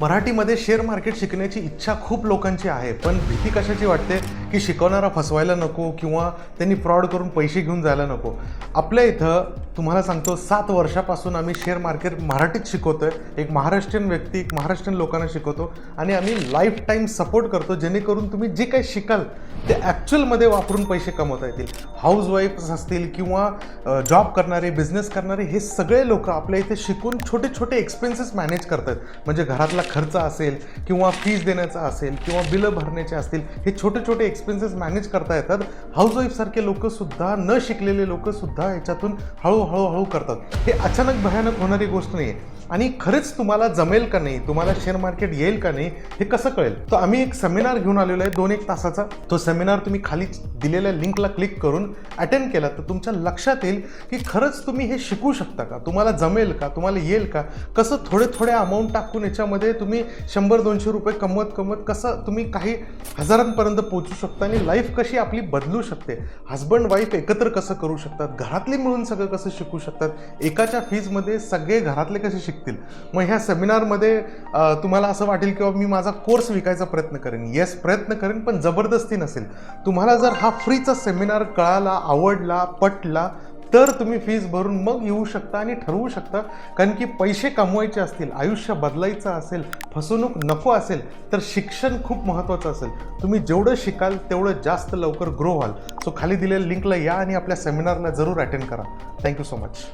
मराठीमध्ये share market शिकण्याची इच्छा खूप लोकांची आहे, पण भीती कशाची वाटते की शिकवणारा फसवायला नको किंवा त्यांनी फ्रॉड करून पैसे घेऊन जायला नको. आपल्या इथं तुम्हाला सांगतो 7 वर्षापासून आम्ही शेअर मार्केट मराठीत शिकवतोय. एक महाराष्ट्रीयन व्यक्ती, एक महाराष्ट्रीयन लोकांना शिकवतो आणि आम्ही लाईफ टाईम सपोर्ट करतो, जेणेकरून तुम्ही जे काही शिकाल ते ॲक्च्युअलमध्ये वापरून पैसे कमवता येतील. हाऊसवाईफ्स असतील किंवा जॉब करणारे, बिझनेस करणारे, हे सगळे लोक आपल्या इथे शिकून छोटे छोटे एक्सपेन्सेस मॅनेज करतात. म्हणजे घरातला खर्च असेल किंवा फीज देण्याचा असेल किंवा बिलं भरण्याचे असतील, हे छोटे छोटे एक्सपेन्सेस मॅनेज करता येतात. हाऊसवाईफसारखे लोकसुद्धा, न शिकलेले लोकसुद्धा याच्यातून हळूहळू करतात. हे अचानक भयानक होणारी गोष्ट नाही आहे. आणि खरंच तुम्हाला जमेल का नाही, तुम्हाला शेअर मार्केट येईल का नाही, हे कसं कळेल? तर आम्ही एक सेमिनार घेऊन आलेलो आहे 2-1 तासाचा. तो सेमिनार तुम्ही खाली दिलेल्या लिंकला क्लिक करून अटेंड केला तर तुमच्या लक्षात येईल की खरंच तुम्ही हे शिकू शकता का, तुम्हाला जमेल का, तुम्हाला येईल का, कसं थोडे अमाऊंट टाकून याच्यामध्ये तुम्ही 100-200 रुपये कमवत कसं तुम्ही काही हजारांपर्यंत पोहोचू शकता आणि लाईफ कशी आपली बदलू शकते. हजबंड वाईफ एकत्र कसं करू शकतात, घरातले मिळून सगळं कसं शिकू शकतात, एकाच्या फीजमध्ये सगळे घरातले कसे शिकतील. मग ह्या सेमिनारमध्ये तुम्हाला असं वाटेल किंवा मी माझा कोर्स विकायचा प्रयत्न करेन. येस, प्रयत्न करेन, पण जबरदस्ती नसेल. तुम्हाला जर हा फ्रीचा सेमिनार कळाला, आवडला, पटला तर तुम्ही फीज भरून मग येऊ शकता आणि ठरवू शकता. कारण की पैसे कमवायचे असतील, आयुष्य बदलायचं असेल, फसवणूक नको असेल तर शिक्षण खूप महत्त्वाचं असेल. तुम्ही जेवढं शिकाल तेवढं जास्त लवकर ग्रो व्हाल. सो खाली दिलेल्या लिंकला या आणि आपल्या सेमिनारला जरूर अटेंड करा. Thank you so much.